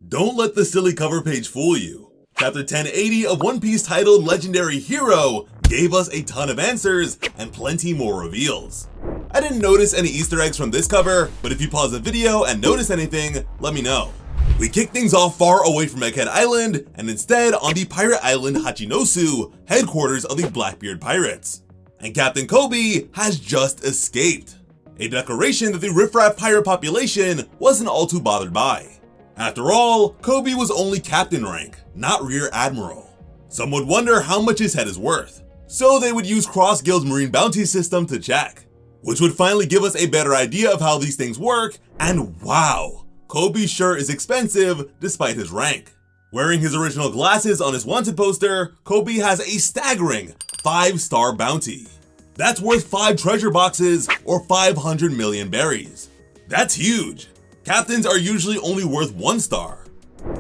Don't let the silly cover page fool you. Chapter 1080 of One Piece titled Legendary Hero gave us a ton of answers and plenty more reveals. I didn't notice any Easter eggs from this cover, but if you pause the video and notice anything, let me know. We kick things off far away from Egghead Island and instead on the pirate island Hachinosu, headquarters of the Blackbeard Pirates. And Captain Koby has just escaped. A declaration that the riffraff pirate population wasn't all too bothered by. After all, Koby was only captain rank, not rear admiral. Some would wonder how much his head is worth, so they would use Cross Guild's marine bounty system to check, which would finally give us a better idea of how these things work, and wow, Koby's shirt is expensive despite his rank. Wearing his original glasses on his wanted poster, Koby has a staggering 5-star bounty. That's worth 5 treasure boxes or 500 million berries. That's huge. Captains are usually only worth 1 star.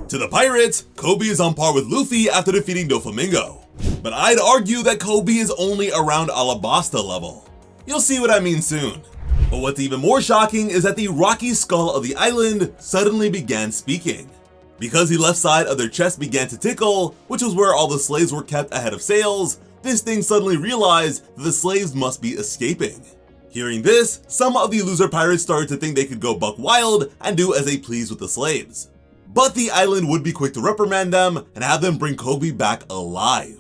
To the pirates, Koby is on par with Luffy after defeating Doflamingo. But I'd argue that Koby is only around Alabasta level. You'll see what I mean soon. But what's even more shocking is that the rocky skull of the island suddenly began speaking. Because the left side of their chest began to tickle, which was where all the slaves were kept ahead of sails, this thing suddenly realized that the slaves must be escaping. Hearing this, some of the loser pirates started to think they could go buck wild and do as they pleased with the slaves. But the island would be quick to reprimand them and have them bring Koby back alive.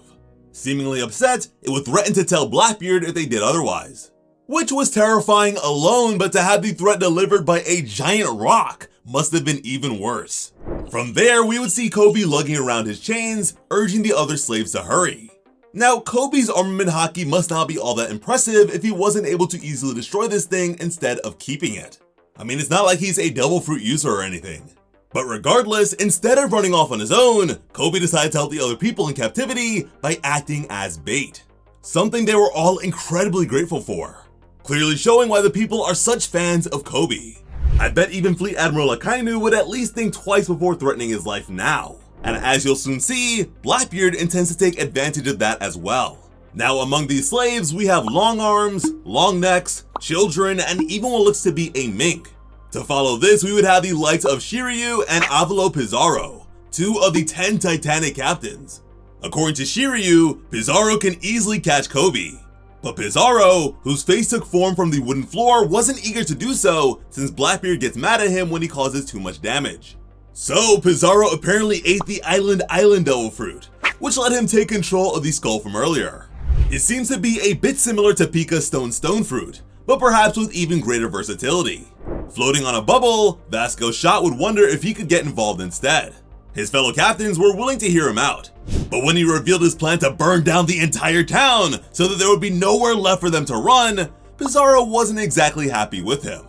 Seemingly upset, it would threaten to tell Blackbeard if they did otherwise. Which was terrifying alone, but to have the threat delivered by a giant rock must have been even worse. From there, we would see Koby lugging around his chains, urging the other slaves to hurry. Now, Koby's armament haki must not be all that impressive if he wasn't able to easily destroy this thing instead of keeping it. I mean, it's not like he's a devil fruit user or anything. But regardless, instead of running off on his own, Koby decided to help the other people in captivity by acting as bait. Something they were all incredibly grateful for. Clearly showing why the people are such fans of Koby. I bet even Fleet Admiral Akainu would at least think twice before threatening his life now. And as you'll soon see, Blackbeard intends to take advantage of that as well. Now among these slaves, we have long arms, long necks, children, and even what looks to be a mink. To follow this, we would have the likes of Shiryu and Avalo Pizarro, 2 of the 10 Titanic captains. According to Shiryu, Pizarro can easily catch Koby. But Pizarro, whose face took form from the wooden floor, wasn't eager to do so since Blackbeard gets mad at him when he causes too much damage. So Pizarro apparently ate the island devil fruit, which let him take control of the skull from earlier. It seems to be a bit similar to Pika's stone fruit, but perhaps with even greater versatility. Floating on a bubble, Vasco's shot would wonder if he could get involved instead. His fellow captains were willing to hear him out, but when he revealed his plan to burn down the entire town so that there would be nowhere left for them to run, Pizarro wasn't exactly happy with him.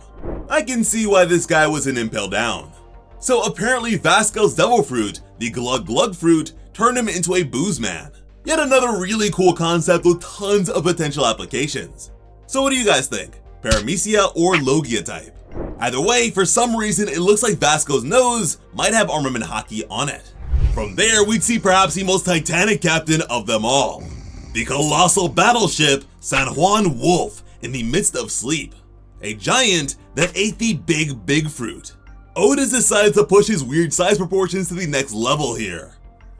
I can see why this guy was an impale down. So apparently Vasco's devil fruit, the Glug Glug fruit, turned him into a booze man. Yet another really cool concept with tons of potential applications. So what do you guys think? Paramecia or Logia type? Either way, for some reason it looks like Vasco's nose might have armament haki on it. From there, we'd see perhaps the most titanic captain of them all. The colossal battleship San Juan Wolf in the midst of sleep. A giant that ate the big fruit. Otis decided to push his weird size proportions to the next level here.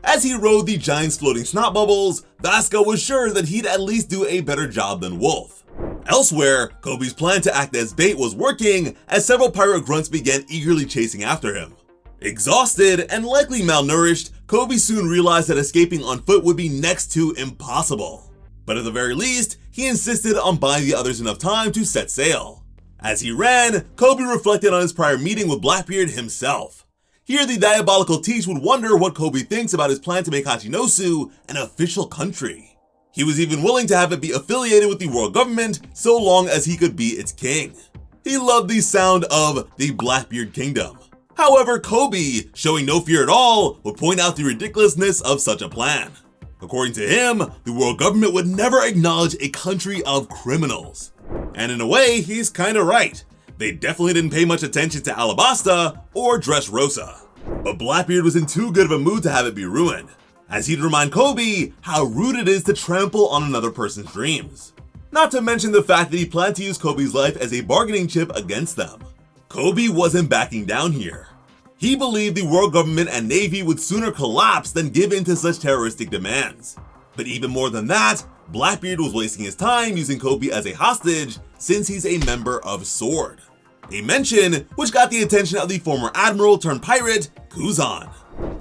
As he rode the giant's floating snot bubbles, Vasco was sure that he'd at least do a better job than Wolf. Elsewhere, Koby's plan to act as bait was working as several pirate grunts began eagerly chasing after him. Exhausted and likely malnourished, Koby soon realized that escaping on foot would be next to impossible. But at the very least, he insisted on buying the others enough time to set sail. As he ran, Koby reflected on his prior meeting with Blackbeard himself. Here, the diabolical Teach would wonder what Koby thinks about his plan to make Hachinosu an official country. He was even willing to have it be affiliated with the royal government so long as he could be its king. He loved the sound of the Blackbeard Kingdom. However, Koby, showing no fear at all, would point out the ridiculousness of such a plan. According to him, the world government would never acknowledge a country of criminals. And in a way, he's kinda right. They definitely didn't pay much attention to Alabasta or Dressrosa. But Blackbeard was in too good of a mood to have it be ruined, as he'd remind Koby how rude it is to trample on another person's dreams. Not to mention the fact that he planned to use Koby's life as a bargaining chip against them. Koby wasn't backing down here. He believed the world government and navy would sooner collapse than give in to such terroristic demands. But even more than that, Blackbeard was wasting his time using Kobe as a hostage since he's a member of SWORD. A mention which got the attention of the former admiral turned pirate, Kuzan.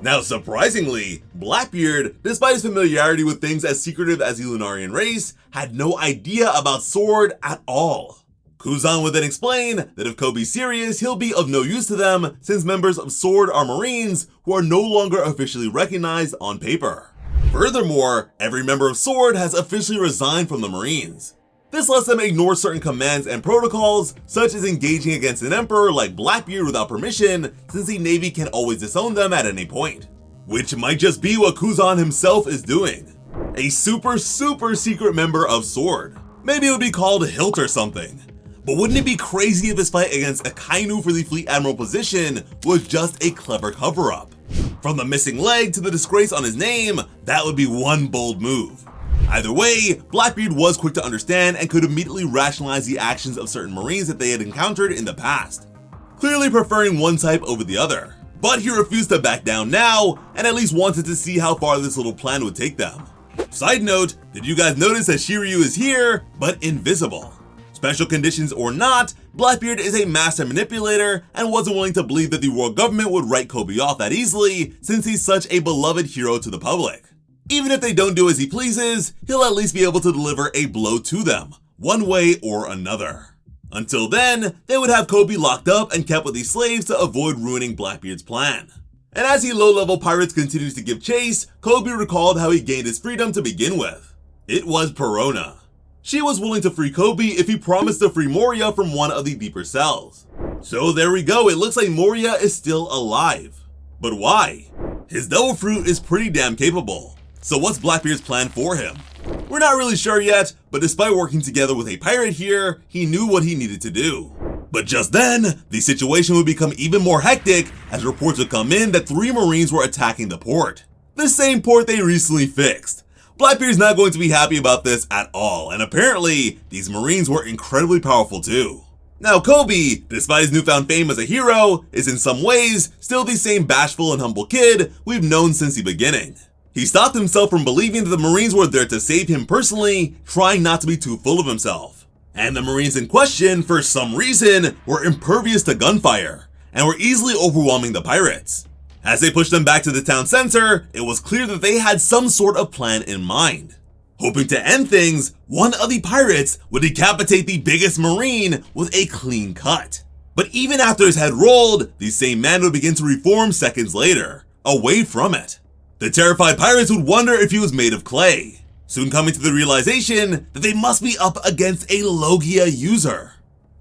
Now surprisingly, Blackbeard, despite his familiarity with things as secretive as the Lunarian race, had no idea about SWORD at all. Kuzan would then explain that if Kobe's serious, he'll be of no use to them since members of SWORD are Marines who are no longer officially recognized on paper. Furthermore, every member of SWORD has officially resigned from the Marines. This lets them ignore certain commands and protocols, such as engaging against an emperor like Blackbeard without permission, since the Navy can always disown them at any point. Which might just be what Kuzan himself is doing. A super secret member of SWORD. Maybe it would be called Hilt or something. But wouldn't it be crazy if his fight against Akainu for the Fleet Admiral position was just a clever cover-up? From the missing leg to the disgrace on his name, that would be one bold move. Either way, Blackbeard was quick to understand and could immediately rationalize the actions of certain Marines that they had encountered in the past, clearly preferring one type over the other. But he refused to back down now, and at least wanted to see how far this little plan would take them. Side note, did you guys notice that Shiryu is here, but invisible? Special conditions or not, Blackbeard is a master manipulator and wasn't willing to believe that the world government would write Kobe off that easily since he's such a beloved hero to the public. Even if they don't do as he pleases, he'll at least be able to deliver a blow to them, one way or another. Until then, they would have Kobe locked up and kept with these slaves to avoid ruining Blackbeard's plan. And as the low-level pirates continues to give chase, Kobe recalled how he gained his freedom to begin with. It was Perona. She was willing to free Kobe if he promised to free Moria from one of the deeper cells. So there we go, it looks like Moria is still alive. But why? His devil fruit is pretty damn capable. So what's Blackbeard's plan for him? We're not really sure yet, but despite working together with a pirate here, he knew what he needed to do. But just then, the situation would become even more hectic as reports would come in that 3 Marines were attacking the port. The same port they recently fixed. Blackbeard's not going to be happy about this at all, and apparently, these Marines were incredibly powerful too. Now Kobe, despite his newfound fame as a hero, is in some ways still the same bashful and humble kid we've known since the beginning. He stopped himself from believing that the Marines were there to save him personally, trying not to be too full of himself. And the Marines in question, for some reason, were impervious to gunfire, and were easily overwhelming the pirates. As they pushed them back to the town center, it was clear that they had some sort of plan in mind. Hoping to end things, one of the pirates would decapitate the biggest Marine with a clean cut. But even after his head rolled, the same man would begin to reform seconds later, away from it. The terrified pirates would wonder if he was made of clay, soon coming to the realization that they must be up against a Logia user.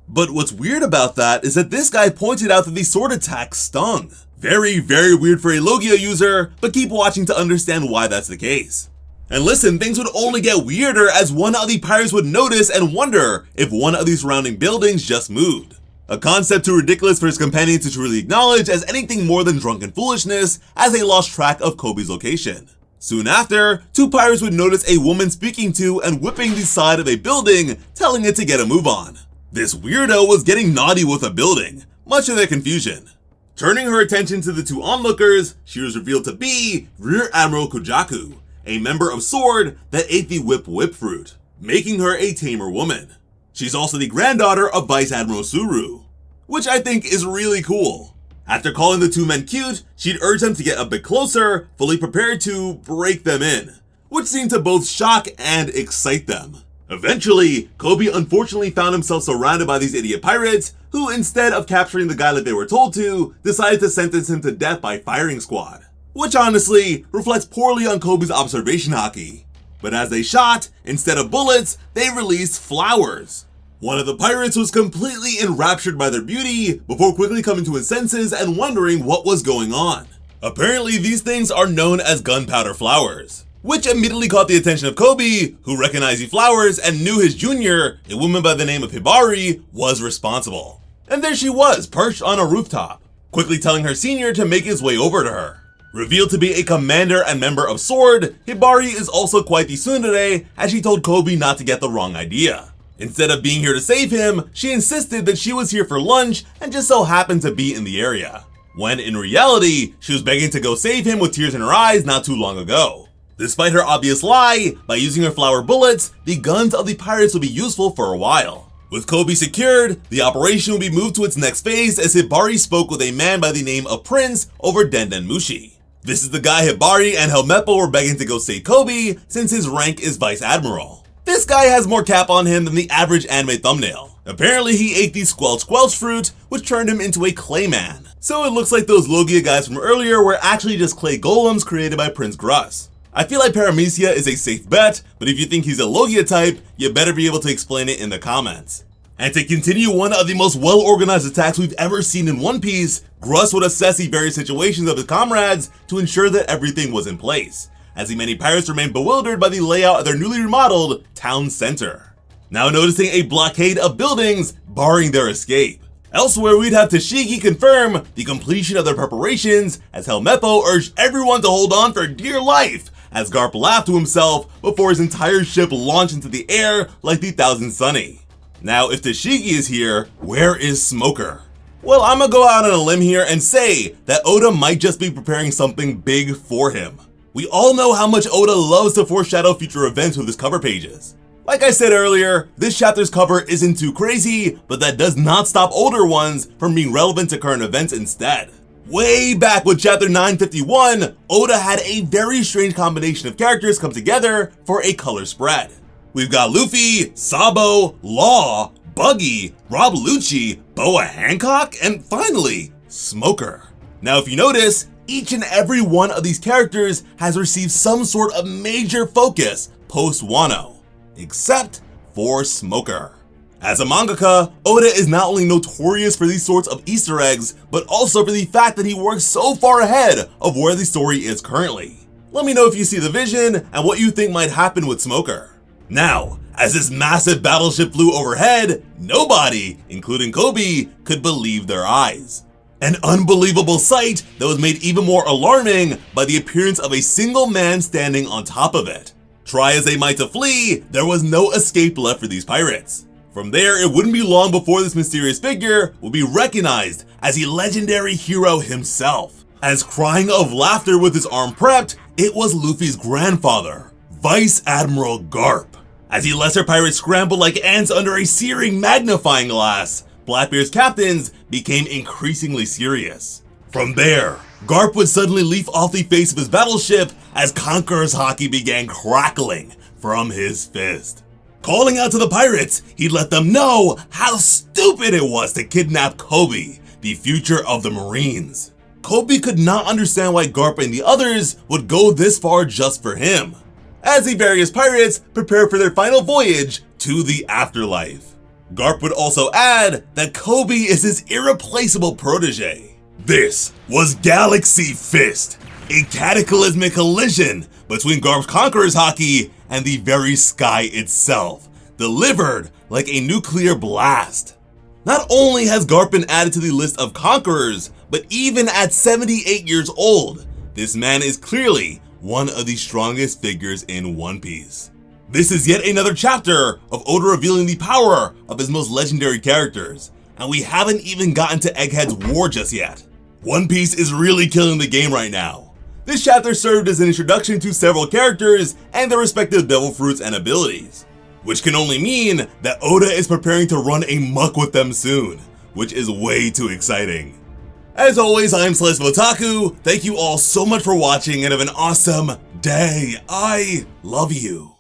But what's weird about that is that this guy pointed out that the sword attack stung. Very weird for a Logia user, but keep watching to understand why that's the case. And listen, things would only get weirder as one of the pirates would notice and wonder if one of the surrounding buildings just moved. A concept too ridiculous for his companion to truly acknowledge as anything more than drunken foolishness as they lost track of Kobe's location. Soon after, 2 pirates would notice a woman speaking to and whipping the side of a building, telling it to get a move on. This weirdo was getting naughty with a building, much to their confusion. Turning her attention to the 2 onlookers, she was revealed to be Rear Admiral Kujaku, a member of SWORD that ate the whip fruit, making her a tamer woman. She's also the granddaughter of Vice Admiral Suru, which I think is really cool. After calling the 2 men cute, she'd urge them to get a bit closer, fully prepared to break them in, which seemed to both shock and excite them. Eventually, Kobe unfortunately found himself surrounded by these idiot pirates who, instead of capturing the guy like they were told to, decided to sentence him to death by firing squad. Which honestly reflects poorly on Kobe's observation haki. But as they shot, instead of bullets, they released flowers. One of the pirates was completely enraptured by their beauty before quickly coming to his senses and wondering what was going on. Apparently, these things are known as gunpowder flowers, which immediately caught the attention of Kobe, who recognized the flowers and knew his junior, a woman by the name of Hibari, was responsible. And there she was, perched on a rooftop, quickly telling her senior to make his way over to her. Revealed to be a commander and member of SWORD, Hibari is also quite the tsundere, as she told Kobe not to get the wrong idea. Instead of being here to save him, she insisted that she was here for lunch and just so happened to be in the area. when in reality, she was begging to go save him with tears in her eyes not too long ago. Despite her obvious lie, by using her flower bullets, the guns of the pirates will be useful for a while. With Kobe secured, the operation will be moved to its next phase as Hibari spoke with a man by the name of Prince over Denden Mushi. This is the guy Hibari and Helmeppo were begging to go save Kobe since his rank is Vice Admiral. This guy has more cap on him than the average anime thumbnail. Apparently he ate the squelch fruit, which turned him into a clayman. So it looks like those Logia guys from earlier were actually just clay golems created by Prince Gruss. I feel like Paramecia is a safe bet, but if you think he's a Logia type, you better be able to explain it in the comments. And to continue one of the most well-organized attacks we've ever seen in One Piece, Gruss would assess the various situations of his comrades to ensure that everything was in place, as the many pirates remained bewildered by the layout of their newly remodeled town center, now noticing a blockade of buildings barring their escape. Elsewhere, we'd have Tashigi confirm the completion of their preparations as Helmeppo urged everyone to hold on for dear life as Garp laughed to himself before his entire ship launched into the air like the Thousand Sunny. Now, if Tashigi is here, where is Smoker? Well, I'm gonna go out on a limb here and say that Oda might just be preparing something big for him. We all know how much Oda loves to foreshadow future events with his cover pages. Like I said earlier, this chapter's cover isn't too crazy, but that does not stop older ones from being relevant to current events instead. Way back with chapter 951, Oda had a very strange combination of characters come together for a color spread. We've got Luffy, Sabo, Law, Buggy, Rob Lucci, Boa Hancock, and finally, Smoker. Now if you notice, each and every one of these characters has received some sort of major focus post-Wano, except for Smoker. As a mangaka, Oda is not only notorious for these sorts of Easter eggs, but also for the fact that he works so far ahead of where the story is currently. Let me know if you see the vision and what you think might happen with Smoker. Now, as this massive battleship flew overhead, nobody, including Kobe, could believe their eyes. An unbelievable sight that was made even more alarming by the appearance of a single man standing on top of it. Try as they might to flee, there was no escape left for these pirates. From there, it wouldn't be long before this mysterious figure would be recognized as the legendary hero himself. As crying of laughter with his arm prepped, it was Luffy's grandfather, Vice Admiral Garp. As the lesser pirates scrambled like ants under a searing magnifying glass, Blackbeard's captains became increasingly serious. From there, Garp would suddenly leap off the face of his battleship as Conqueror's Haki began crackling from his fist. Calling out to the pirates, he'd let them know how stupid it was to kidnap Kobe, the future of the Marines. Kobe could not understand why Garp and the others would go this far just for him, as the various pirates prepare for their final voyage to the afterlife. Garp would also add that Kobe is his irreplaceable protege. This was Galaxy Fist, a cataclysmic collision between Garp's Conqueror's Haki and the very sky itself, delivered like a nuclear blast. Not only has Garp been added to the list of conquerors, but even at 78 years old, this man is clearly one of the strongest figures in One Piece. This is yet another chapter of Oda revealing the power of his most legendary characters, and we haven't even gotten to Egghead's war just yet. One Piece is really killing the game right now. This chapter served as an introduction to several characters and their respective devil fruits and abilities, which can only mean that Oda is preparing to run amok with them soon, which is way too exciting. As always, I'm Slice of Otaku. Thank you all so much for watching and have an awesome day. I love you.